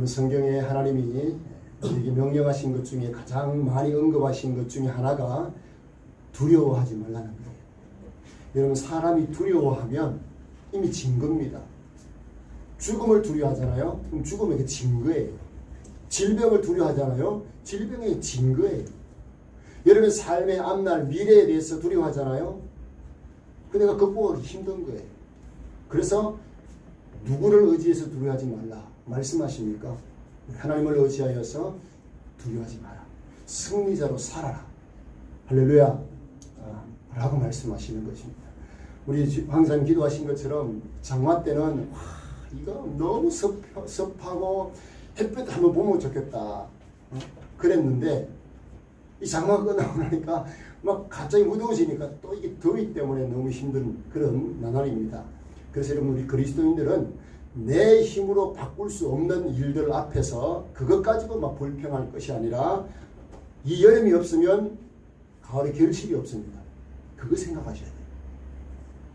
여러분 성경에 하나님이 우리에게 명령하신 것 중에 가장 많이 언급하신 것 중에 하나가 두려워하지 말라는 거예요. 여러분 사람이 두려워하면 이미 진 겁니다. 죽음을 두려워하잖아요. 그럼 죽음에게 진 거예요. 질병을 두려워하잖아요. 질병에 진 거예요. 여러분 삶의 앞날 미래에 대해서 두려워하잖아요. 그러니까 극복하기 힘든 거예요. 그래서 누구를 의지해서 두려워하지 말라 말씀하십니까? 하나님을 의지하여서 두려워하지 마라. 승리자로 살아라. 할렐루야. 라고 말씀하시는 것입니다. 우리 황사님 기도하신 것처럼 장마 때는 이거 너무 습하고 햇볕 한번 보면 좋겠다 그랬는데 이 장마가 끝나고 나니까 막 갑자기 무더워지니까 또 이게 더위 때문에 너무 힘든 그런 나날입니다. 그래서 여러분 우리 그리스도인들은 내 힘으로 바꿀 수 없는 일들 앞에서 그것 가지고 막 불평할 것이 아니라 이 여름이 없으면 가을에 결실이 없습니다. 그거 생각하셔야 돼요.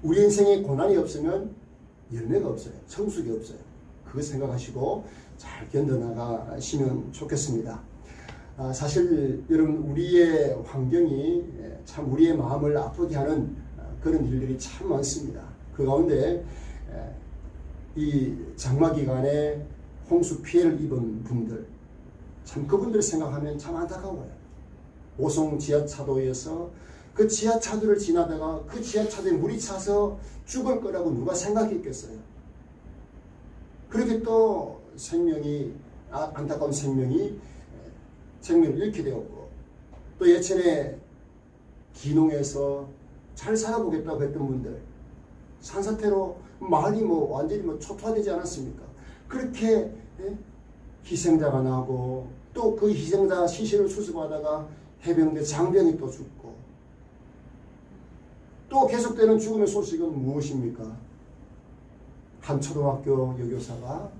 우리 인생에 고난이 없으면 열매가 없어요. 성숙이 없어요. 그거 생각하시고 잘 견뎌나가시면 좋겠습니다. 사실 여러분 우리의 환경이 참 우리의 마음을 아프게 하는 그런 일들이 참 많습니다. 그 가운데 이 장마 기간에 홍수 피해를 입은 분들 참 그분들 생각하면 참 안타까워요. 오송 지하차도에서 그 지하차도를 지나다가 그 지하차도에 물이 차서 죽을 거라고 누가 생각했겠어요. 그렇게 또 안타까운 생명을 잃게 되었고 또 예전에 기농에서 잘 살아보겠다고 했던 분들 산사태로 마을이 완전히 초토화되지 않았습니까? 그렇게 희생자가 나고 또 그 희생자 시신을 수습하다가 해병대 장병이 또 죽고 또 계속되는 죽음의 소식은 무엇입니까? 한 초등학교 여교사가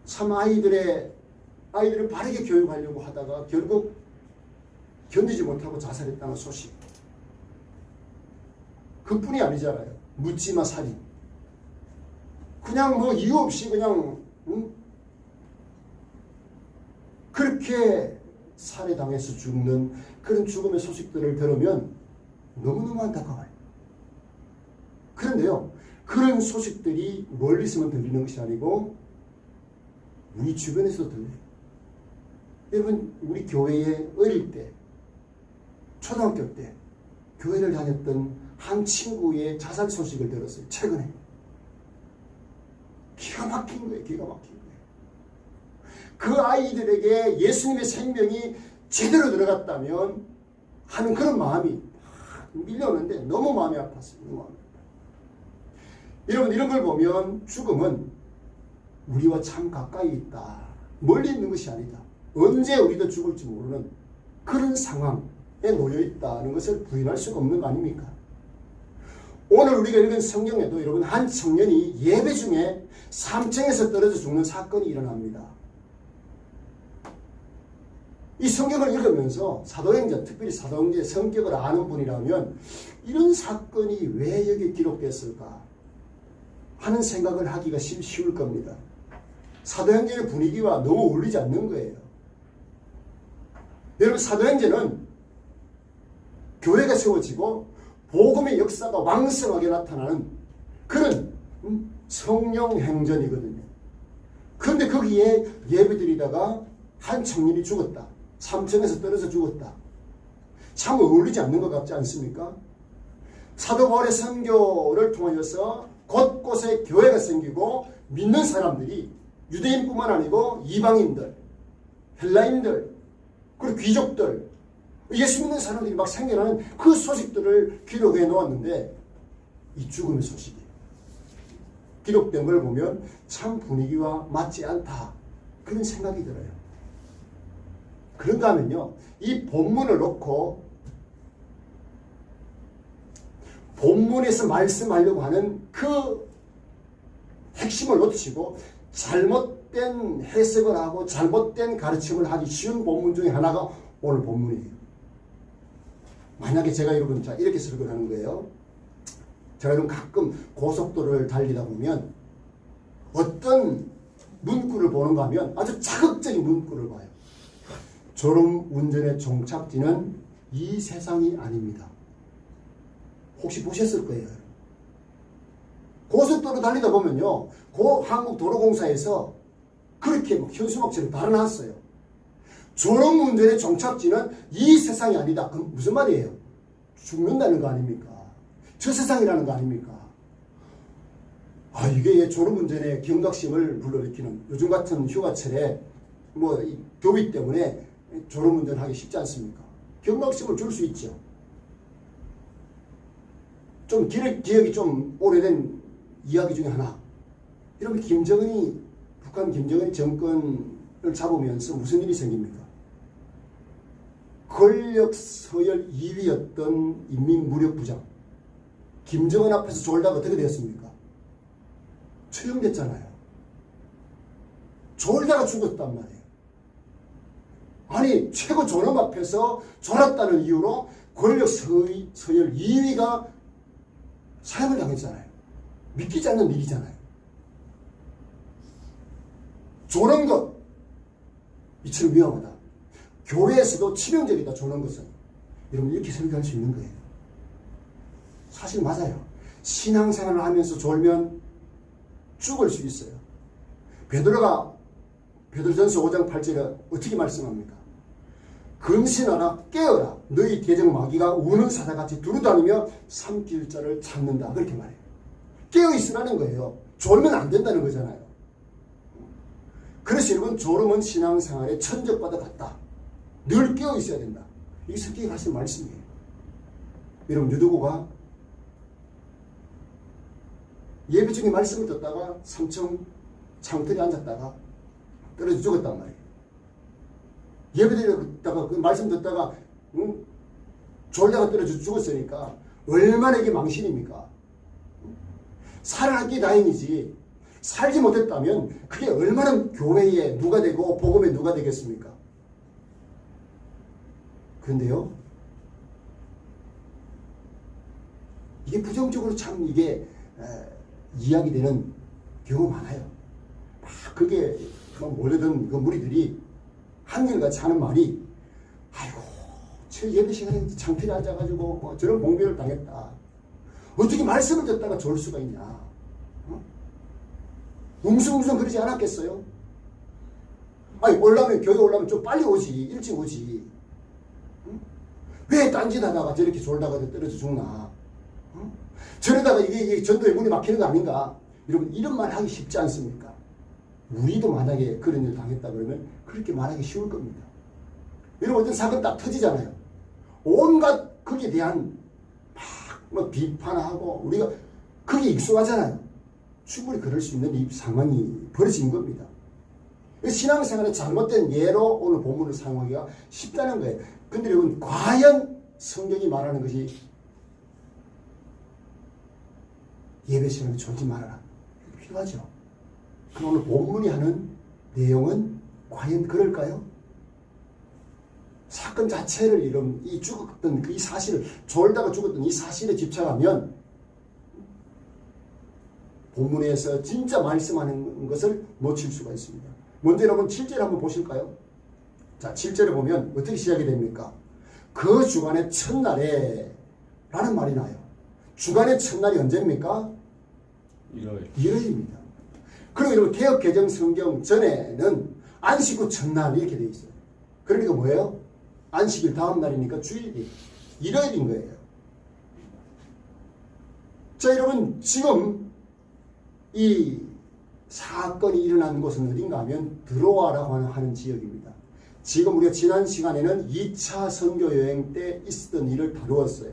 참 아이들을 바르게 교육하려고 하다가 결국 견디지 못하고 자살했다는 소식. 그뿐이 아니잖아요. 묻지마 살인. 그냥 이유 없이 그냥 그렇게 살해당해서 죽는 그런 죽음의 소식들을 들으면 너무너무 안타까워요. 그런데요, 그런 소식들이 멀리서만 들리는 것이 아니고 우리 주변에서도 들려요. 여러분 우리 교회에 어릴 때 초등학교 때 교회를 다녔던 한 친구의 자살 소식을 들었어요. 최근에. 기가 막힌 거예요. 기가 막힌 거예요. 그 아이들에게 예수님의 생명이 제대로 들어갔다면 하는 그런 마음이 밀려오는데 너무 마음이 아팠어요. 너무 마음이 아팠어요. 여러분 이런 걸 보면 죽음은 우리와 참 가까이 있다. 멀리 있는 것이 아니다. 언제 우리도 죽을지 모르는 그런 상황에 놓여 있다는 것을 부인할 수가 없는 거 아닙니까? 오늘 우리가 읽은 성경에도 여러분 한 청년이 예배 중에 3층에서 떨어져 죽는 사건이 일어납니다. 이 성경을 읽으면서 사도행전, 특별히 사도행전의 성격을 아는 분이라면 이런 사건이 왜 여기 기록됐을까 하는 생각을 하기가 쉬울 겁니다. 사도행전의 분위기와 너무 어울리지 않는 거예요. 여러분 사도행전은 교회가 세워지고 복음의 역사가 왕성하게 나타나는 그런 성령 행전이거든요. 그런데 거기에 예배드리다가 한 청년이 죽었다. 3층에서 떨어져 죽었다. 참 어울리지 않는 것 같지 않습니까? 사도 바울의 선교를 통하여서 곳곳에 교회가 생기고 믿는 사람들이 유대인뿐만 아니고 이방인들, 헬라인들, 그리고 귀족들, 예수 믿는 사람들이 막 생겨나는 그 소식들을 기록해 놓았는데 이 죽음의 소식이 기록된 걸 보면 참 분위기와 맞지 않다. 그런 생각이 들어요. 그런가 하면요. 이 본문을 놓고 본문에서 말씀하려고 하는 그 핵심을 놓치고 잘못된 해석을 하고 잘못된 가르침을 하기 쉬운 본문 중에 하나가 오늘 본문이에요. 만약에 제가 여러분 이렇게 설교를 하는 거예요. 제가 여러분 가끔 고속도로를 달리다 보면 어떤 문구를 보는가 하면 아주 자극적인 문구를 봐요. 졸음운전의 종착지는 이 세상이 아닙니다. 혹시 보셨을 거예요. 고속도로 달리다 보면요, 한국도로공사에서 그렇게 현수막처럼 달아놨어요. 졸음운전의 종착지는 이 세상이 아니다. 그럼 무슨 말이에요? 죽는다는 거 아닙니까? 저 세상이라는 거 아닙니까? 이게 졸음운전의 경각심을 불러일으키는, 요즘 같은 휴가철에 교비 때문에 졸음운전하기 쉽지 않습니까? 경각심을 줄 수 있죠. 좀 기억이 좀 오래된 이야기 중에 하나. 이러면 북한 김정은이 정권을 잡으면서 무슨 일이 생깁니까? 권력 서열 2위였던 인민무력부장 김정은 앞에서 졸다가 어떻게 되었습니까? 처형됐잖아요. 졸다가 죽었단 말이에요. 아니, 최고 존엄 앞에서 졸았다는 이유로 권력 서열 2위가 사형을 당했잖아요. 믿기지 않는 일이잖아요. 조는 것, 이처럼 위험하다. 교회에서도 치명적이다, 조는 것은. 여러분, 이렇게 설교할 수 있는 거예요. 사실 맞아요. 신앙생활을 하면서 졸면 죽을 수 있어요. 베드로전서 5장 8절에 어떻게 말씀합니까? 근신하라, 깨어라. 너희 대적 마귀가 우는 사자같이 두루다니며 삼킬 자를 찾는다. 그렇게 말해요. 깨어있으라는 거예요. 졸면 안 된다는 거잖아요. 그래서 여러분, 졸음은 신앙생활의 천적과도 같다. 늘 깨어있어야 된다. 이게 성경이 하신 말씀이에요. 여러분, 유두고가 예배 중에 말씀을 듣다가 3층 창틀에 앉았다가 떨어져 죽었단 말이에요. 예배 드리다가 그 말씀 듣다가 졸다가 떨어져 죽었으니까 얼마나 이게 망신입니까? 살아났기 다행이지 살지 못했다면 그게 얼마나 교회에 누가 되고 복음에 누가 되겠습니까? 그런데요, 이게 부정적으로 참 이게 이야기되는 경우 많아요. 막 그게 몰려든 그 무리들이 한결같이 하는 말이, 아이고, 저 예배 시간에 창틀에 앉아가지고 저런 공배를 당했다. 어떻게 말씀을 듣다가 졸 수가 있냐? 웅성웅성 그러지 않았겠어요? 아니, 교회 올라면 좀 빨리 오지, 일찍 오지. 왜 딴짓하다가 저렇게 졸다가 떨어져 죽나? 저러다가 이게 전도에 문이 막히는 거 아닌가? 여러분, 이런 말 하기 쉽지 않습니까? 우리도 만약에 그런 일을 당했다 그러면 그렇게 말하기 쉬울 겁니다. 여러분, 어떤 사건 딱 터지잖아요. 온갖 거기에 대한 막 비판하고 우리가 그게 익숙하잖아요. 충분히 그럴 수 있는 이 상황이 벌어진 겁니다. 신앙생활의 잘못된 예로 오늘 본문을 사용하기가 쉽다는 거예요. 근데 여러분, 과연 성경이 말하는 것이 예배 시간에 졸지 말아라, 필요하죠. 그럼 오늘 본문이 하는 내용은 과연 그럴까요? 사건 자체를 이 죽었던 이 사실을, 졸다가 죽었던 이 사실에 집착하면 본문에서 진짜 말씀하는 것을 놓칠 수가 있습니다. 먼저 여러분 7절 한번 보실까요? 자, 7절에 보면 어떻게 시작이 됩니까? 그 주간의 첫날에 라는 말이 나요. 주간의 첫날이 언제입니까? 일요일입니다. 그리고 여러분, 개역 개정 성경 전에는 안식 후 첫날 이렇게 되어 있어요. 그러니까 뭐예요? 안식일 다음 날이니까 주일이 일요일인 거예요. 자, 여러분, 지금 이 사건이 일어난 곳은 어딘가 하면 드로아라고 하는 지역입니다. 지금 우리가 지난 시간에는 2차 선교 여행 때 있었던 일을 다루었어요.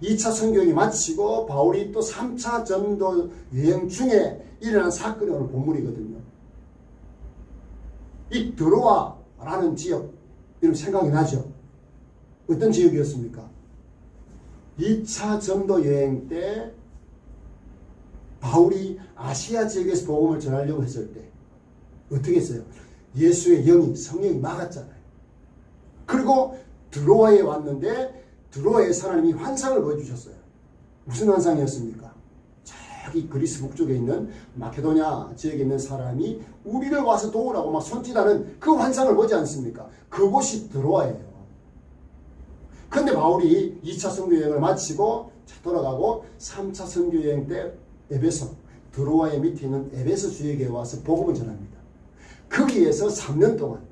2차 선교 여행이 마치고 바울이 또 3차 전도 여행 중에 일어난 사건이 오늘 본문이거든요. 이 드로아라는 지역, 여러분 생각이 나죠? 어떤 지역이었습니까? 2차 전도 여행 때 바울이 아시아 지역에서 복음을 전하려고 했을 때 어떻게 했어요? 예수의 성령이 막았잖아요. 그리고 드로아에 왔는데 드로아에서 하나님이 환상을 보여주셨어요. 무슨 환상이었습니까? 저기 그리스 북쪽에 있는 마케도냐 지역에 있는 사람이 우리를 와서 도우라고 막 손짓하는 그 환상을 보지 않습니까? 그곳이 드로아예요. 근데 바울이 2차 선교여행을 마치고 돌아가고 3차 선교여행 때 에베소, 드로아의 밑에 있는 에베소 지역에 와서 복음을 전합니다. 거기에서 3년 동안,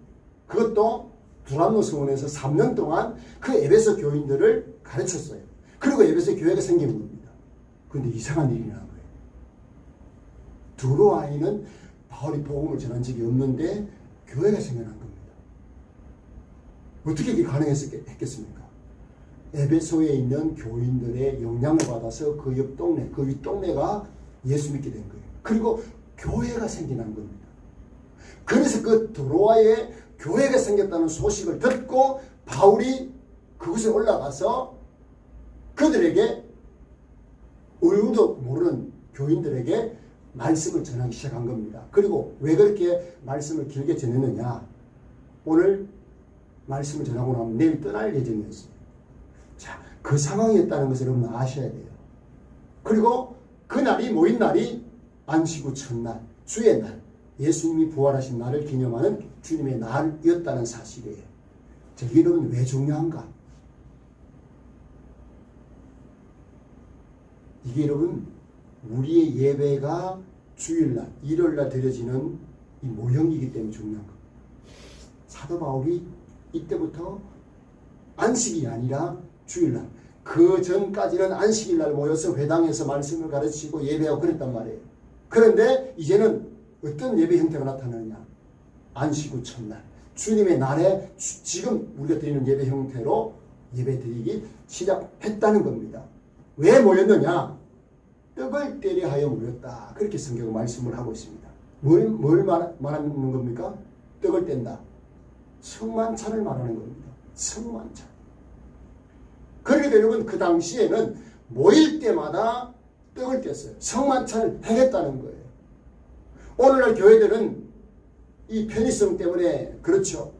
그것도 두란노 성원에서 3년 동안 그 에베소 교인들을 가르쳤어요. 그리고 에베소 교회가 생긴 겁니다. 그런데 이상한 일이 난 거예요. 드로아에는 바울이 복음을 전한 적이 없는데 교회가 생겨난 겁니다. 어떻게 이게 가능했겠습니까? 에베소에 있는 교인들의 영향을 받아서 그 옆 동네, 그 윗동네가 예수 믿게 된 거예요. 그리고 교회가 생겨난 겁니다. 그래서 그 드로아에 교회가 생겼다는 소식을 듣고 바울이 그곳에 올라가서 그들에게 의도 모르는 교인들에게 말씀을 전하기 시작한 겁니다. 그리고 왜 그렇게 말씀을 길게 전했느냐? 오늘 말씀을 전하고 나면 내일 떠날 예정이었어요. 자, 그 상황이었다는 것을 여러분 아셔야 돼요. 그리고 그날이 모인 날이 안식 후 첫날, 주의 날, 예수님이 부활하신 날을 기념하는 주님의 날이었다는 사실이에요. 자, 이게 여러분 왜 중요한가? 이게 여러분 우리의 예배가 주일날, 일요일날 드려지는 이 모형이기 때문에 중요한 겁니다. 사도 바울이 이때부터 안식이 아니라 주일날, 그 전까지는 안식일날 모여서 회당에서 말씀을 가르치고 예배하고 그랬단 말이에요. 그런데 이제는 어떤 예배 형태가 나타나느냐? 안식 후 첫날, 주님의 날에 지금 우리가 드리는 예배 형태로 예배 드리기 시작했다는 겁니다. 왜 모였느냐? 떡을 떼려 하여 모였다. 그렇게 성경은 말씀을 하고 있습니다. 뭘 말하는 겁니까? 떡을 뗀다. 성만찬을 말하는 겁니다. 성만찬. 그러니까 여러분 그 당시에는 모일 때마다 떡을 뗐어요. 성만찬을 행했다는 거예요. 오늘날 교회들은 이 편의성 때문에 그렇죠.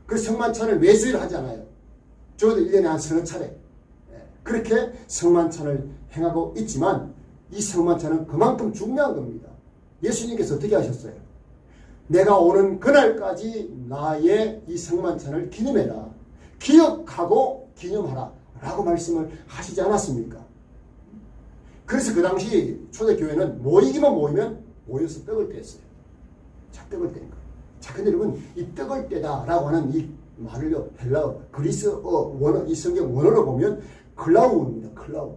그 성만찬을 매주일 하잖아요. 적어도 1년에 한 서너 차례. 그렇게 성만찬을 행하고 있지만 이 성만찬은 그만큼 중요한 겁니다. 예수님께서 어떻게 하셨어요? 내가 오는 그날까지 나의 이 성만찬을 기념해라. 기억하고 기념하라. 라고 말씀을 하시지 않았습니까? 그래서 그 당시 초대교회는 모이기만 모이면 모여서 떡을 뗐어요. 자, 떡을 뗀 거예요. 자, 근데 여러분 이 떡을 떼다 라고 하는 이 말을요, 헬라어, 그리스어 원어, 이 성경 원어로 보면 클라우입니다. 클라우.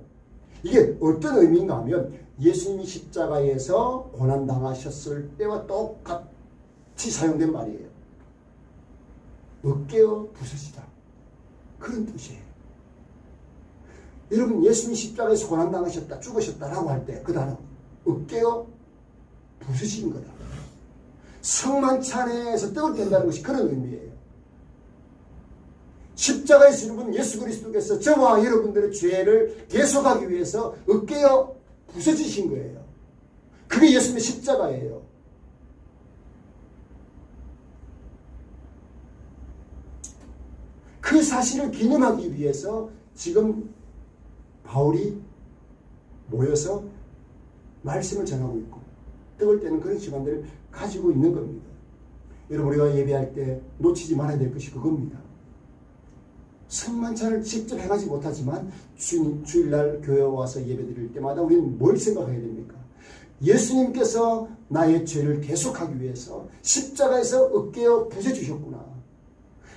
이게 어떤 의미인가 하면 예수님이 십자가에서 고난당하셨을 때와 똑같이 사용된 말이에요. 어깨어 부서지다. 그런 뜻이에요. 여러분 예수님이 십자가에서 고난당하셨다, 죽으셨다라고 할 때 그 단어 어깨어 부서진 거다. 성만찬에서 떡을 뗀다는 것이 그런 의미예요. 십자가에서 여러분 예수 그리스도께서 저와 여러분들의 죄를 대속하기 위해서 어깨어 부서지신 거예요. 그게 예수님의 십자가예요. 그 사실을 기념하기 위해서 지금 바울이 모여서 말씀을 전하고 있고 떡을 떼는 그런 시간들을 가지고 있는 겁니다. 여러분 우리가 예배할 때 놓치지 말아야 될 것이 그겁니다. 성만찬을 직접 해가지 못하지만 주일날 교회에 와서 예배 드릴 때마다 우리는 뭘 생각해야 됩니까? 예수님께서 나의 죄를 대속하기 위해서 십자가에서 어깨어 부서주셨구나.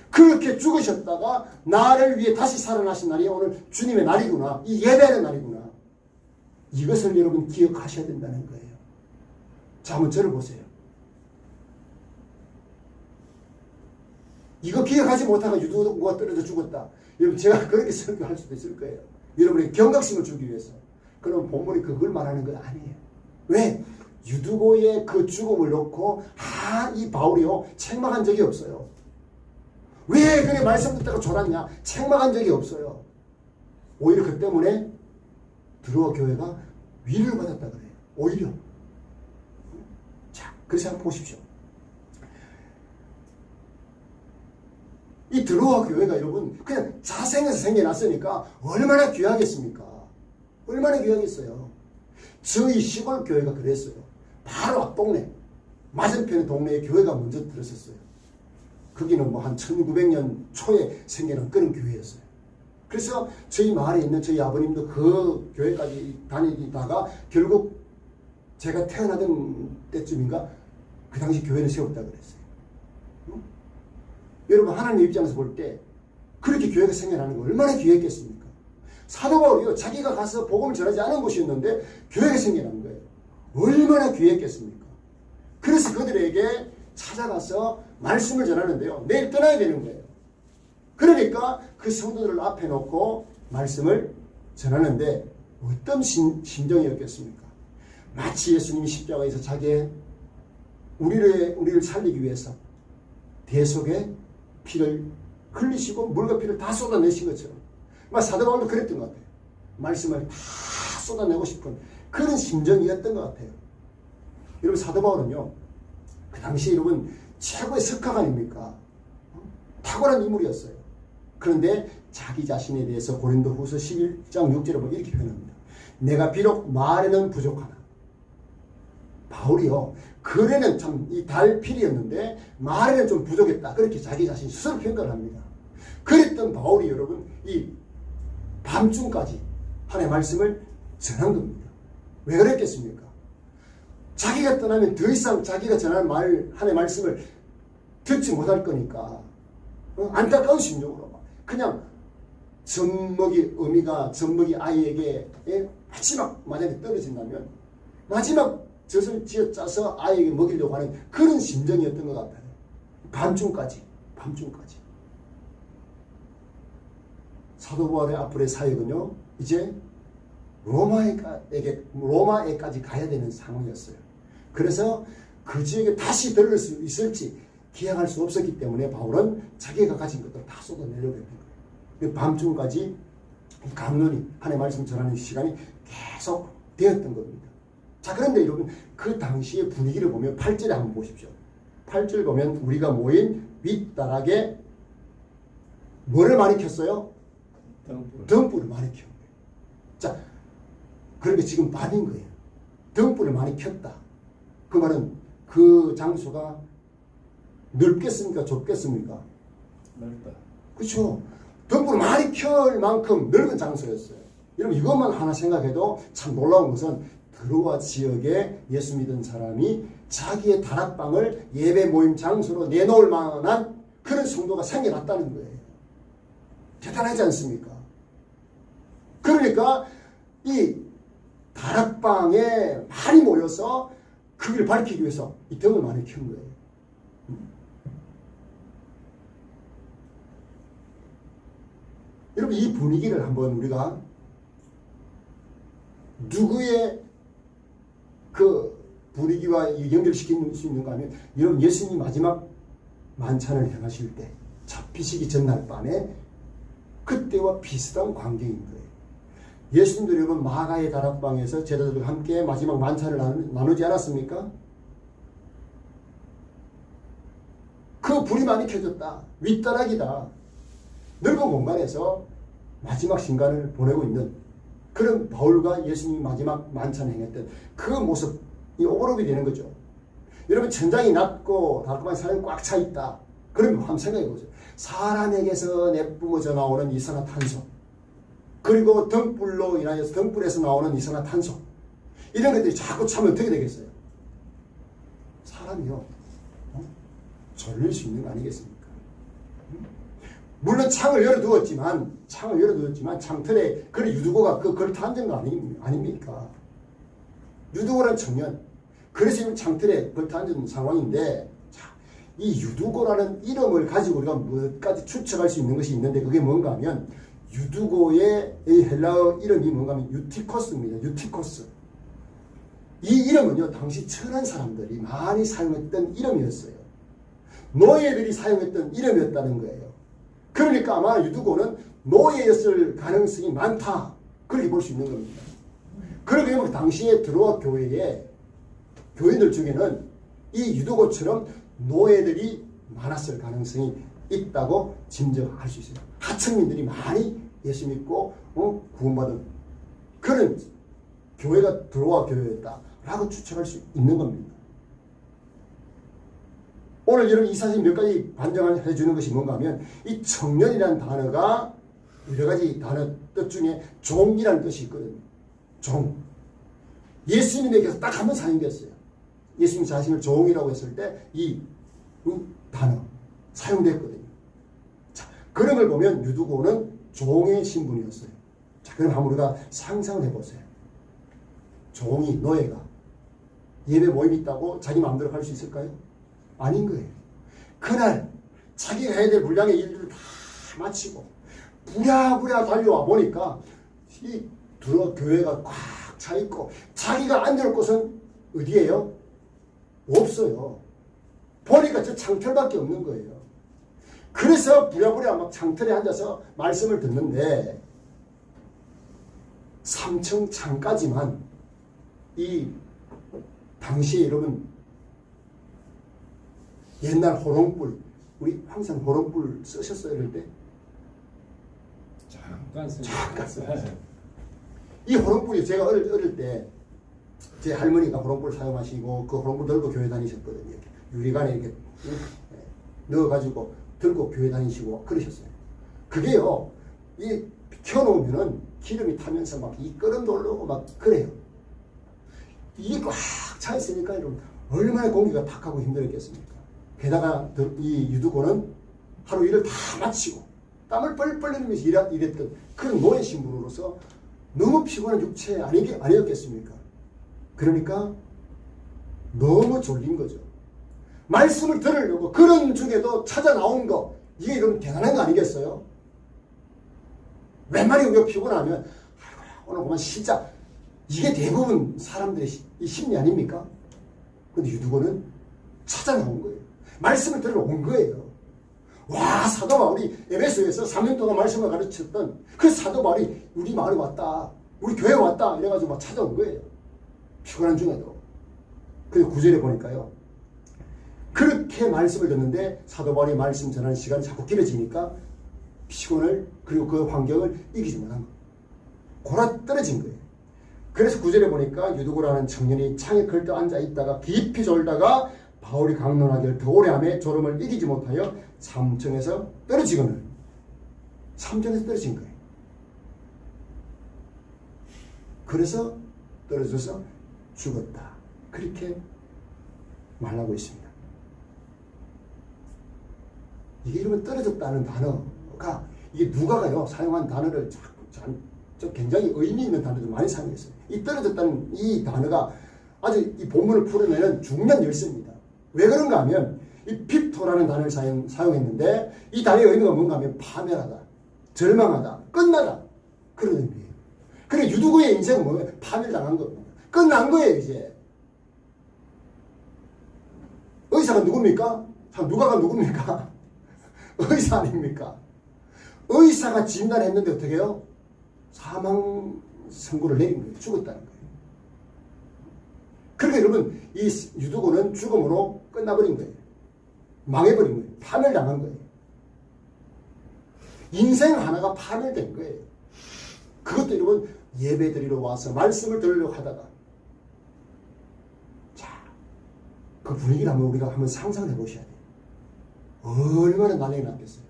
그렇게 죽으셨다가 나를 위해 다시 살아나신 날이 오늘 주님의 날이구나. 이 예배하는 날이구나. 이것을 여러분 기억하셔야 된다는 거예요. 자, 한번 저를 보세요. 이거 기억하지 못하고 유두고가 떨어져 죽었다. 여러분 제가 그렇게 설교할 수도 있을 거예요. 여러분의 경각심을 주기 위해서. 그럼 본문이 그걸 말하는 건 아니에요. 왜? 유두고의 그 죽음을 놓고 이 바울이요 책망한 적이 없어요. 왜 그래 말씀 듣다가 졸았냐? 책망한 적이 없어요. 오히려 그 때문에 드로아 교회가 위를 받았다 그래요. 오히려. 자, 그래서 한번 보십시오. 이 드로아 교회가 여러분 그냥 자생에서 생겨났으니까 얼마나 귀하겠습니까? 얼마나 귀하겠어요. 저희 시골 교회가 그랬어요. 바로 앞 동네, 맞은편 동네에 교회가 먼저 들었었어요. 거기는 뭐 한 1900년 초에 생겨난 그런 교회였어요. 그래서 저희 마을에 있는 저희 아버님도 그 교회까지 다니다가 결국 제가 태어나던 때쯤인가 그 당시 교회를 세웠다 그랬어요. 여러분, 하나님 입장에서 볼 때 그렇게 교회가 생겨나는 거 얼마나 귀했겠습니까? 사도 바울이요, 자기가 가서 복음을 전하지 않은 곳이었는데 교회가 생겨난 거예요. 얼마나 귀했겠습니까? 그래서 그들에게 찾아가서 말씀을 전하는데요, 내일 떠나야 되는 거예요. 그러니까 그 성도들을 앞에 놓고 말씀을 전하는데 어떤 심정이었겠습니까? 마치 예수님이 십자가에서 자기의 우리를 살리기 위해서 대속의 피를 흘리시고 물과 피를 다 쏟아내신 것처럼, 사도 바울도 그랬던 것 같아요. 말씀을 다 쏟아내고 싶은 그런 심정이었던 것 같아요. 여러분, 사도 바울은요, 그 당시에 여러분 최고의 석학 아닙니까? 탁월한 인물이었어요. 그런데 자기 자신에 대해서 고린도후서 11장 6절에 보면 이렇게 표현합니다. 내가 비록 말에는 부족하나. 바울이요, 글에는 참 이 달필이었는데 말에는 좀 부족했다. 그렇게 자기 자신 스스로 평가를 합니다. 그랬던 바울이 여러분 이 밤중까지 하나님의 말씀을 전한 겁니다. 왜 그랬겠습니까? 자기가 떠나면 더 이상 자기가 전한 하나님의 말씀을 듣지 못할 거니까 안타까운 심정으로 그냥 젖먹이 아이에게 마지막 만약에 떨어진다면 마지막 젖을 쥐어짜서 아이에게 먹이려고 하는 그런 심정이었던 것 같아요. 밤중까지. 사도 바울의 앞으로의 사역은요, 이제 로마에까지 가야 되는 상황이었어요. 그래서 그 지역에 다시 들을 수 있을지 기약할 수 없었기 때문에 바울은 자기가 가진 것들을 다 쏟아내려고 했던 거예요. 밤중까지 강론이 하나님의 말씀 전하는 시간이 계속 되었던 겁니다. 자, 그런데 여러분, 그 당시의 분위기를 보면 8절에 한번 보십시오. 8절 보면 우리가 모인 윗다락에 뭐를 많이 켰어요? 등불을 많이 켰어요. 자, 그러니까 지금 밤인 거예요. 등불을 많이 켰다. 그 말은 그 장소가 넓겠습니까? 좁겠습니까? 넓다. 그렇죠. 등불을 많이 켤 만큼 넓은 장소였어요. 여러분, 이것만 하나 생각해도 참 놀라운 것은 드로아 지역에 예수 믿은 사람이 자기의 다락방을 예배 모임 장소로 내놓을 만한 그런 성도가 생겨났다는 거예요. 대단하지 않습니까? 그러니까 이 다락방에 많이 모여서 그 길을 밝히기 위해서 이 등을 많이 켠 거예요. 여러분, 이 분위기를 한번 우리가 누구의 그 분위기와 연결시킬 수 있는가 하면, 여러분, 예수님이 마지막 만찬을 행하실 때 잡히시기 전날 밤에 그때와 비슷한 광경인 거예요. 예수님도 여러분 마가의 다락방에서 제자들과 함께 마지막 만찬을 나누지 않았습니까? 그 불이 많이 켜졌다. 윗다락이다. 넓은 공간에서 마지막 시간을 보내고 있는 그런 바울과 예수님이 마지막 만찬을 행했던 그 모습이 오버랩이 되는 거죠. 여러분, 천장이 낮고 다락방에 사람이 꽉 차 있다. 그러면 한번 생각해 보세요. 사람에게서 내뿜어져 나오는 이산화탄소, 그리고 등불로 인하여서 등불에서 나오는 이산화탄소, 이런 것들이 자꾸 차면 어떻게 되겠어요? 사람이요, 졸릴 수 있는 거 아니겠습니까? 물론 창을 열어두었지만 창틀에 그 유두고가 걸터 앉은 거 아닙니까? 유두고란 청년, 그래서 지금 창틀에 걸터 앉은 상황인데, 자, 이 유두고라는 이름을 가지고 우리가 몇 가지 추측할 수 있는 것이 있는데, 그게 뭔가 하면 유두고의 이 헬라어 이름이 뭔가 하면 유티코스입니다. 유티코스. 이 이름은요, 당시 천한 사람들이 많이 사용했던 이름이었어요. 노예들이 사용했던 이름이었다는 거예요. 그러니까 아마 유두고는 노예였을 가능성이 많다, 그렇게 볼 수 있는 겁니다. 그러게 보면 당시에 드로아 교회의 교인들 중에는 이 유두고처럼 노예들이 많았을 가능성이 있다고 짐작할 수 있어요. 하층민들이 많이 예수 믿고 구원받은 그런 교회가 들어와 교회였다라고 추측할 수 있는 겁니다. 오늘 여러분 이 사실 몇 가지 반증해 주는 것이 뭔가 하면 이 청년이라는 단어가 여러 가지 단어 뜻 중에 종이라는 뜻이 있거든요. 종. 예수님에게서 딱 한 번 사용됐어요. 예수님 자신을 종이라고 했을 때 이 단어 사용됐거든요. 자, 그런 걸 보면 유두고는 종의 신분이었어요. 자, 그럼 한번 우리가 상상을 해보세요. 종이, 노예가 예배 모임 있다고 자기 마음대로 할 수 있을까요? 아닌 거예요. 그날 자기가 해야 될 분량의 일들을 다 마치고 부랴부랴 달려와 보니까 이 교회가 꽉 차 있고 자기가 앉을 곳은 어디예요? 없어요. 보니까 저 창틀밖에 없는 거예요. 그래서 부랴부랴 막 창틀에 앉아서 말씀을 듣는데 3층 창까지만 이 당시에 여러분 옛날 호롱불, 우리 항상 호롱불 쓰셨어요 이럴 때? 잠깐 썼어요. 이 호롱불이 제가 어릴 때 제 할머니가 호롱불 사용하시고 그 호롱불 들고 교회 다니셨거든요. 이렇게 유리관에 이렇게 넣어가지고 들고 교회 다니시고 그러셨어요. 그게요, 이 켜놓으면은 기름이 타면서 막 이 끓음도 올라오고 막 그래요. 이게 꽉 차 있으니까 여러분 얼마나 공기가 탁하고 힘들었겠습니까? 게다가 이 유두고는 하루 일을 다 마치고 땀을 뻘뻘 흘리면서 일했던 그런 노예 신분으로서 너무 피곤한 육체 아니었겠습니까? 그러니까 너무 졸린 거죠. 말씀을 들으려고 그런 중에도 찾아 나온 거, 이게 그럼 대단한 거 아니겠어요? 웬만히 우리가 피곤하면 아이고야 오늘 그만 쉬자, 이게 대부분 사람들의 이 심리 아닙니까? 근데 유두고는 찾아 나온 거예요. 말씀을 들으러 온 거예요. 와, 사도 바울이 에베소에서 3년 동안 말씀을 가르쳤던 그 사도 바울이 우리 마을에 왔다, 우리 교회에 왔다 이래가지고 막 찾아온 거예요. 피곤한 중에도. 그리고 9절에 보니까요, 그렇게 말씀을 듣는데 사도 바울이 말씀 전하는 시간이 자꾸 길어지니까 피곤을, 그리고 그 환경을 이기지 못한 거예요. 골아 떨어진 거예요. 그래서 9절에 보니까 유두고라는 청년이 창에 걸터 앉아 있다가 깊이 졸다가 바울이 강론하기를 더 오래 하며 졸음을 이기지 못하여 3층에서 떨어지거늘 3층에서 떨어진 거예요. 그래서 떨어져서 죽었다, 그렇게 말하고 있습니다. 이게 이러면 떨어졌다는 단어가, 이게 누가가요 사용한 단어를 굉장히 의미 있는 단어도 많이 사용했어요. 이 떨어졌다는 이 단어가 아주 이 본문을 풀어내는 중요한 열쇠입니다. 왜 그런가 하면 이 핍토라는 단어를 사용했는데 이 단어의 의미가 뭔가 하면 파멸하다, 절망하다, 끝나다, 그런 의미예요. 그래 유두고의 인생은 뭐예요? 파멸당한 겁니다. 끝난 거예요. 이제 의사가 누굽니까? 누가가 누굽니까? 의사 아닙니까? 의사가 진단했는데 어떻게 해요? 사망 선고를 내린 거예요. 죽었다는 거예요. 그러니까 여러분 이 유두고는 죽음으로 끝나버린 거예요. 망해버린 거예요. 파멸당한 거예요. 인생 하나가 파멸된 거예요. 그것도 여러분 예배드리러 와서 말씀을 들으려고 하다가, 자, 그 분위기를 우리가 한번 상상해 보셔야 돼요. 얼마나 난리가 났겠어요.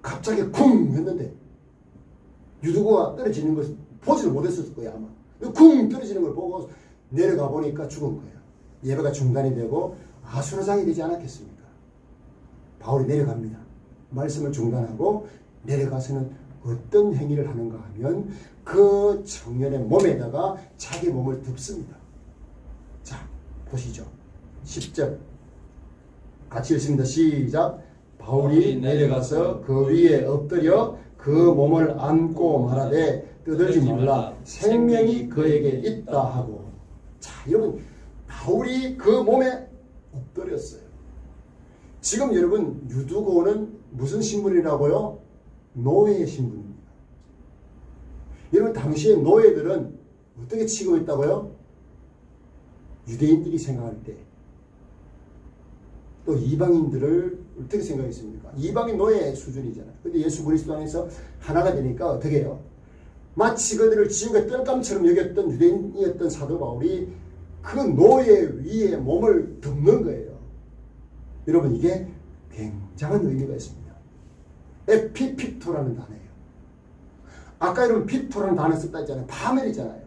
갑자기 쿵 했는데 유두고가 떨어지는 것을 보지를 못했을 거예요. 아마 쿵 떨어지는 걸 보고 내려가 보니까 죽은 거예요. 예배가 중단이 되고 아수라장이 되지 않았겠습니까? 바울이 내려갑니다. 말씀을 중단하고 내려가서는 어떤 행위를 하는가 하면 그 청년의 몸에다가 자기 몸을 덮습니다. 자, 보시죠. 10절 같이 읽습니다. 시작. 바울이 내려가서 그 위에 엎드려 그 몸을 안고 말하되 떠들지 말라, 생명이 그에게 있다 하고. 자, 여러분 바울이 그 몸에 엎드렸어요. 지금 여러분 유두고는 무슨 신분이라고요? 노예의 신분입니다. 여러분 당시에 노예들은 어떻게 취급했다고요? 유대인들이 생각할 때 또 이방인들을 어떻게 생각했습니까? 이방인 노예 수준이잖아요. 근데 예수 그리스도 안에서 하나가 되니까 어떻게 해요? 마치 그들을 지옥의 뜰감처럼 여겼던 유대인이었던 사도 바울이 그 노예 위에 몸을 덮는 거예요. 여러분, 이게 굉장한 의미가 있습니다. 에피피토라는 단어예요. 아까 여러분 피토라는 단어 썼다 했잖아요. 파멸이잖아요.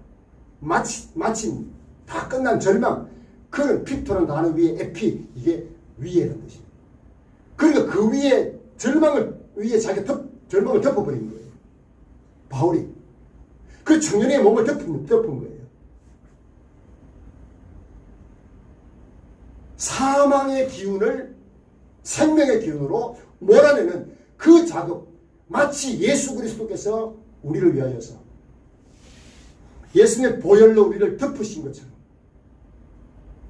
마침 다 끝난 절망. 그는 피토라는 단어 위에 에피, 이게 위에라는 뜻입니다. 그러니까 그 위에 위에 자기가 절망을 덮어버린 거예요. 바울이 그 청년의 몸을 덮은 거예요. 사망의 기운을 생명의 기운으로 몰아내는 그 작업, 마치 예수 그리스도께서 우리를 위하여서 예수님의 보혈로 우리를 덮으신 것처럼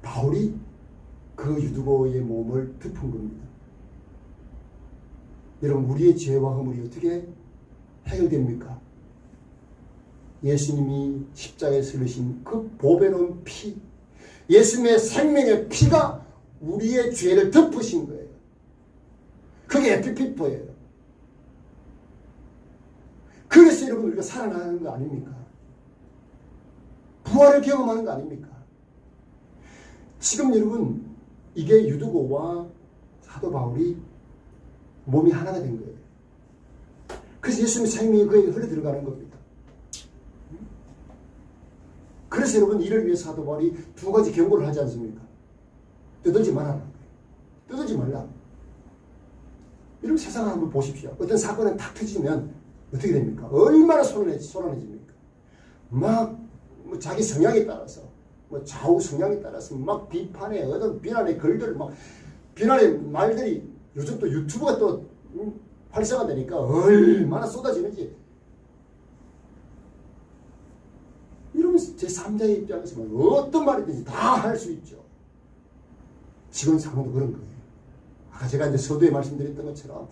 바울이 그 유두고의 몸을 덮은 겁니다. 여러분, 우리의 죄와 허물이 어떻게 해결됩니까? 예수님이 십자가에 흘리신 그 보배로운 피, 예수님의 생명의 피가 우리의 죄를 덮으신 거예요. 그게 에피피토예요. 그래서 여러분, 우리가 살아나는 거 아닙니까? 부활을 경험하는 거 아닙니까? 지금 여러분, 이게 유두고와 사도 바울이 몸이 하나가 된 거예요. 그래서 예수님의 생명이 그에게 흘러 들어가는 겁니다. 그래서 여러분, 이를 위해 사도 바울이 두 가지 경고를 하지 않습니까? 떠들지 말아라. 떠들지 말라. 여러분, 세상을 한번 보십시오. 어떤 사건이 탁 터지면 어떻게 됩니까? 얼마나 소란해집니까? 막 자기 성향에 따라서, 좌우 성향에 따라서 막 비판에, 어떤 비난의 글들, 막 비난의 말들이, 요즘 또 유튜브가 또 활성화되니까 얼마나 쏟아지는지. 이러면서 제3자의 입장에서 어떤 말이든지 다 할 수 있죠. 지금 상황도 그런 거예요. 아까 제가 이제 서두에 말씀드렸던 것처럼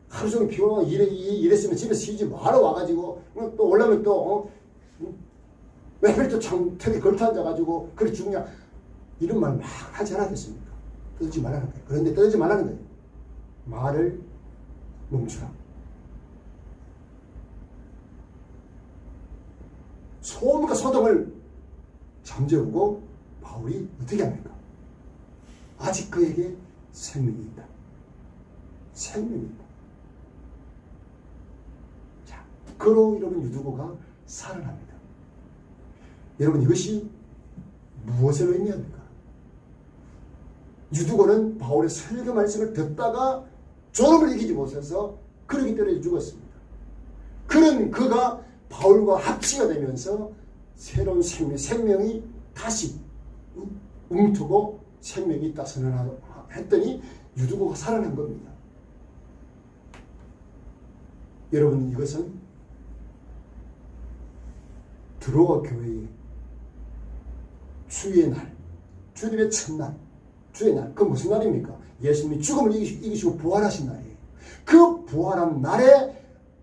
하루 종일 피곤하고 이랬으면 집에 쉬지 마라 와가지고 또 올라오면 또 매일 또 창틀에 걸터 앉아가지고 그래 죽냐, 이런 말 막 하지 않았겠습니까? 떠들지 말라는 거예요. 그런데 떠들지 말라는 거예요. 말을 멈추라. 소음과 소동을 잠재우고 바울이 어떻게 합니까? 아직 그에게 생명이 있다. 생명이 있다. 자, 그로 여러분 유두고가 살아납니다. 여러분, 이것이 무엇을 의미합니까? 유두고는 바울의 설교 말씀을 듣다가 졸음을 이기지 못해서 그러기 때문에 죽었습니다. 그는 그가 바울과 합치가 되면서 새로운 생명이 다시 움트고 생명이 있다 선언했더니 유두고가 살아난 겁니다. 여러분, 이것은 드로아 교회의 주의 날, 주님의 첫날, 주의 날, 그 무슨 날입니까? 예수님이 죽음을 이기시고 부활하신 날이에요. 그 부활한 날에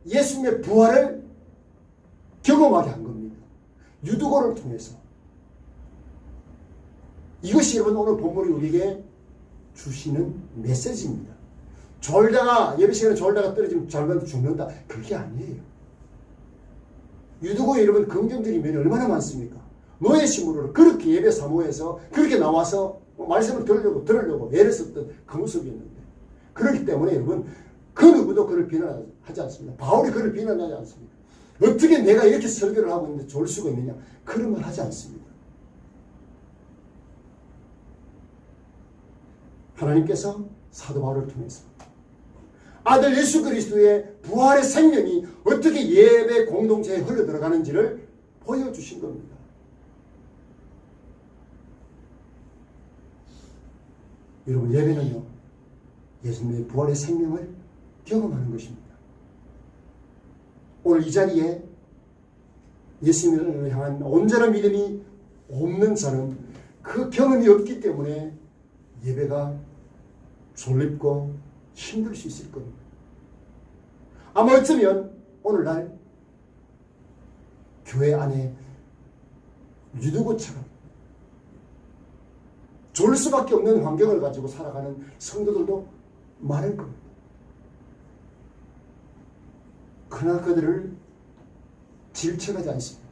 예수님의 부활을 경험하게 한 겁니다. 유두고를 통해서. 이것이 여러분 오늘 본문이 우리에게 주시는 메시지입니다. 예배 시간에 졸다가 떨어지면 잘못 죽는다. 그게 아니에요. 유두고에 여러분 긍정적인 면이 얼마나 많습니까? 노예심으로 그렇게 예배 사모해서 그렇게 나와서 말씀을 들으려고 애를 썼던 그 모습이었는데, 그렇기 때문에 여러분 그 누구도 그를 비난하지 않습니다. 바울이 그를 비난하지 않습니다. 어떻게 내가 이렇게 설교를 하고 있는데 좋을 수가 있느냐, 그런 말 하지 않습니다. 하나님께서 사도 바울을 통해서 아들 예수 그리스도의 부활의 생명이 어떻게 예배 공동체에 흘러들어가는지를 보여주신 겁니다. 여러분, 예배는요, 예수님의 부활의 생명을 경험하는 것입니다. 오늘 이 자리에 예수님을 향한 온전한 믿음이 없는 자는 그 경험이 없기 때문에 예배가 졸립고 힘들 수 있을 겁니다. 아마 어쩌면 오늘날 교회 안에 유두고처럼 졸 수밖에 없는 환경을 가지고 살아가는 성도들도 많을 겁니다. 그러나 그들을 질책하지 않습니다.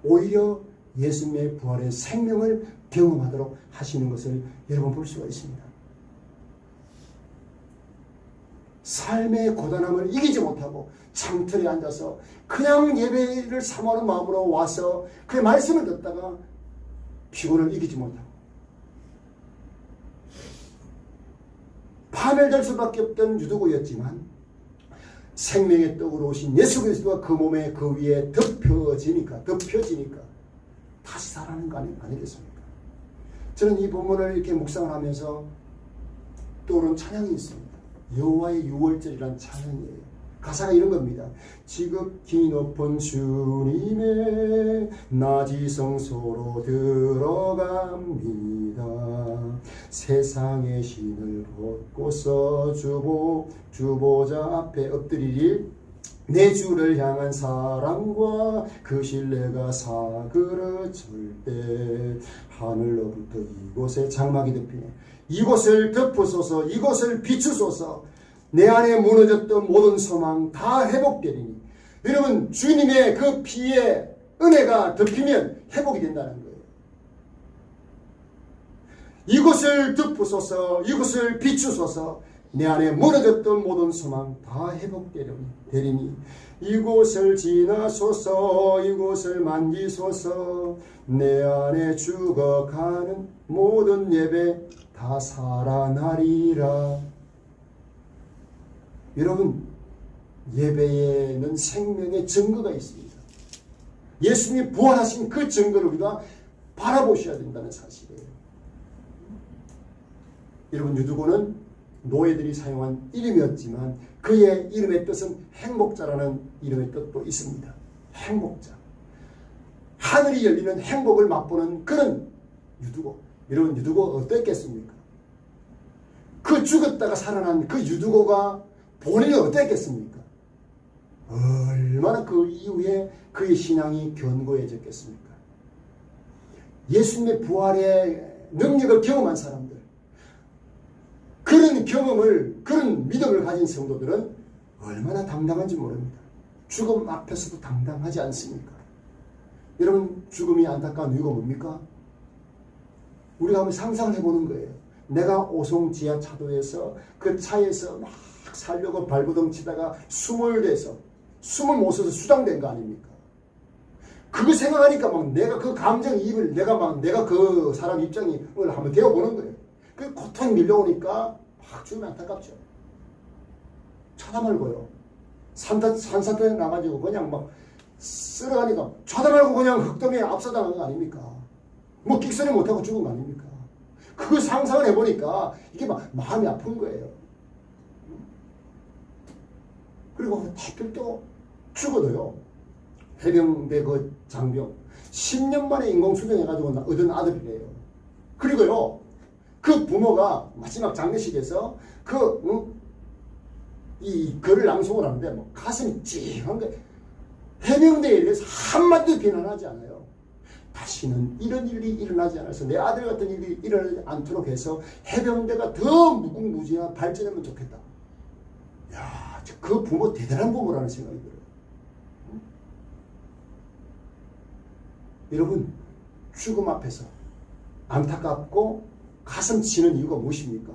오히려 예수님의 부활의 생명을 경험하도록 하시는 것을 여러분 볼 수가 있습니다. 삶의 고단함을 이기지 못하고 창틀에 앉아서 그냥 예배를 사모하는 마음으로 와서 그의 말씀을 듣다가 피곤을 이기지 못하고 파멸될 수밖에 없던 유두고였지만 생명의 떡으로 오신 예수 그리스도가 그 몸에 그 위에 덮여지니까 다시 살아나는 거 아니겠습니까? 저는 이 본문을 이렇게 묵상을 하면서 떠오른 찬양이 있습니다. 여호와의 유월절이라는 찬양이에요. 가사가 이런 겁니다. 지극히 높은 주님의 낮이 성소로 들어갑니다. 세상의 신을 벗고서 주보자 앞에 엎드리리. 내 주를 향한 사랑과 그 신뢰가 사그러질 때 하늘로부터 이곳에 장막이 덮이네. 이곳을 덮으소서, 이곳을 비추소서. 내 안에 무너졌던 모든 소망 다 회복되리니. 여러분, 주님의 그 피의 은혜가 덮이면 회복이 된다는 거예요. 이곳을 덮으소서, 이곳을 비추소서. 내 안에 무너졌던 모든 소망 다 회복되리니. 이곳을 지나소서, 이곳을 만지소서. 내 안에 죽어가는 모든 예배 다 살아나리라. 여러분, 예배에는 생명의 증거가 있습니다. 예수님이 부활하신 그 증거를 우리가 바라보셔야 된다는 사실이에요. 여러분, 유두고는 노예들이 사용한 이름이었지만 그의 이름의 뜻은 행복자라는 이름의 뜻도 있습니다. 행복자. 하늘이 열리는 행복을 맛보는 그런 유두고. 여러분, 유두고가 어땠겠습니까? 그 죽었다가 살아난 그 유두고가 본인이 어땠겠습니까? 얼마나 그 이후에 그의 신앙이 견고해졌겠습니까? 예수님의 부활의 능력을 경험한 사람들, 그런 경험을, 그런 믿음을 가진 성도들은 얼마나 당당한지 모릅니다. 죽음 앞에서도 당당하지 않습니까? 여러분, 죽음이 안타까운 이유가 뭡니까? 우리가 한번 상상을 해보는 거예요. 내가 오송 지하차도에서 그 차에서 막 살려고 발버둥 치다가 숨을 대서 숨을 못 쉬어서 수장된 거 아닙니까? 그거 생각하니까 막 내가 그 감정이입을 내가 그 사람 입장을 한번 되어보는 거예요. 그 고통이 밀려오니까 막 죽으면 안타깝죠. 쳐다 말고요. 산사태에 나가지고 그냥 막 쓸어가니까 쳐다 말고 그냥 흙더미에 압사당한 거 아닙니까? 뭐 끽소리 못하고 죽은 거 아닙니까? 그거 상상을 해보니까 이게 막 마음이 아픈 거예요. 그리고 하필 또 죽어도요. 해병대 그 장병 10년 만에 인공수정해가지고 얻은 아들이래요. 그리고요. 그 부모가 마지막 장례식에서 이 글을 낭송을 하는데 뭐 가슴이 찡한 거예요. 해병대에 대해서 한마디도 비난하지 않아요. 다시는 이런 일이 일어나지 않아서 내 아들 같은 일이 일어나지 않도록 해서 해병대가 더 무궁무진한 발전하면 좋겠다. 야, 그 부모 대단한 부모라는 생각이 들어요. 여러분, 죽음 앞에서 안타깝고 가슴 치는 이유가 무엇입니까?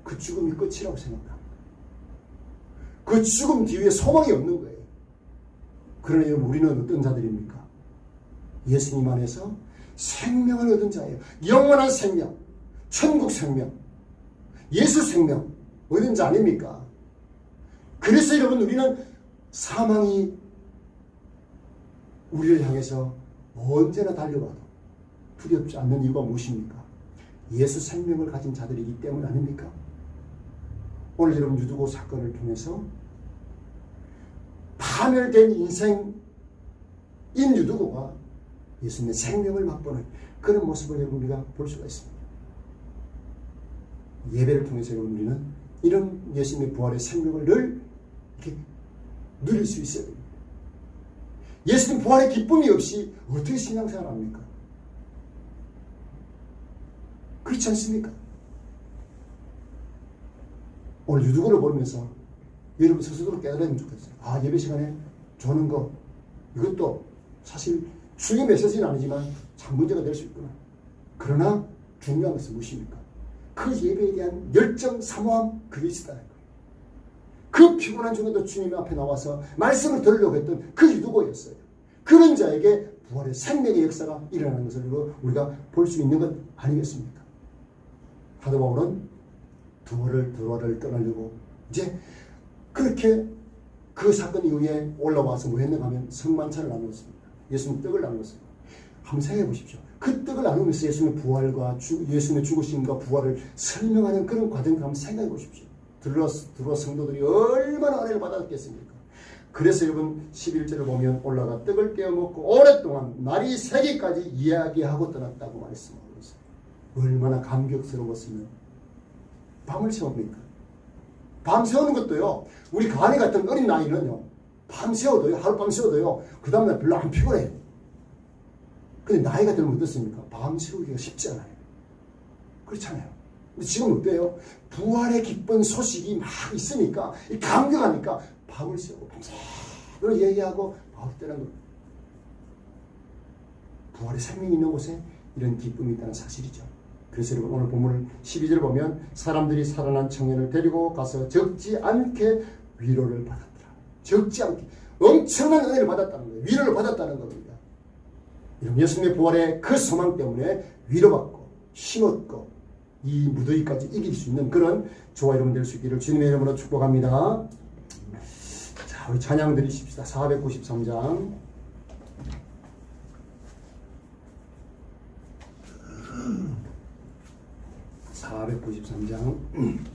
그 죽음이 끝이라고 생각합니다. 그 죽음 뒤에 소망이 없는 거예요. 그러나 여러분, 우리는 어떤 자들입니까? 예수님 안에서 생명을 얻은 자예요. 영원한 생명, 천국 생명, 예수 생명 얻은 자 아닙니까? 그래서 여러분, 우리는 사망이 우리를 향해서 언제나 달려와도 두렵지 않는 이유가 무엇입니까? 예수 생명을 가진 자들이기 때문 아닙니까? 오늘 여러분, 유두고 사건을 통해서 파멸된 인생인 유두고가 예수님의 생명을 맛보는 그런 모습을 여러분 우리가 볼 수가 있습니다. 예배를 통해서 여러분 우리는 이런 예수님의 부활의 생명을 늘 이렇게 누릴 수 있어야 됩니다. 예수님 부활의 기쁨이 없이 어떻게 신앙생활을 합니까? 그렇지 않습니까? 오늘 유두고를 보면서 여러분 스스로 깨달으면 좋겠어요. 아, 예배 시간에 조는 거, 이것도 사실 중요 메시지는 아니지만 참 문제가 될 수 있구나. 그러나 중요한 것은 무엇입니까? 그 예배에 대한 열정, 사모함, 그게 있었다는 거예요. 그 피곤한 중에도 주님 앞에 나와서 말씀을 들으려고 했던 그 유두고였어요. 그런 자에게 부활의 생명의 역사가 일어나는 것을 우리가 볼 수 있는 것 아니겠습니까? 사도 바울은 두로를 떠나려고 이제 그렇게 그 사건 이후에 올라와서 뭐 했는가 하면 성만찬을 나누었습니다. 예수님 떡을 나누었습니다. 한번 생각해 보십시오. 그 떡을 나누면서 예수님의 부활과 예수님의 죽으심과 부활을 설명하는 그런 과정을 한번 생각해 보십시오. 들어와 성도들이 얼마나 은혜를 받았겠습니까? 그래서 여러분 11절을 보면 올라가 떡을 떼어 먹고 오랫동안 날이 새기까지 이야기하고 떠났다고 말씀하고 있어요. 얼마나 감격스러웠으면 밤을 새웁니까? 밤 새우는 것도요, 우리 가니 같은 어린 나이는요, 밤 새워도요, 하룻밤 새워도요, 그 다음날 별로 안 피곤해요. 근데 나이가 들면 어떻습니까? 밤 새우기가 쉽지 않아요. 그렇잖아요. 근데 지금 어때요? 부활의 기쁜 소식이 막 있으니까, 감격하니까 밤을 새우고 밤새도록 얘기하고 바로 때는 거예요. 부활의 생명이 있는 곳에 이런 기쁨이 있다는 사실이죠. 그래서 여러분 오늘 본문을 12절 보면 사람들이 살아난 청년을 데리고 가서 적지 않게 위로를 받았더라. 적지 않게 엄청난 은혜를 받았다는 거예요. 위로를 받았다는 겁니다. 여러분 예수님의 부활의 그 소망 때문에 위로받고 힘없고 이 무더위까지 이길 수 있는 그런 저와 여러분 될 수 있기를 주님의 이름으로 축복합니다. 자, 우리 찬양 드리십시다. 493장 493장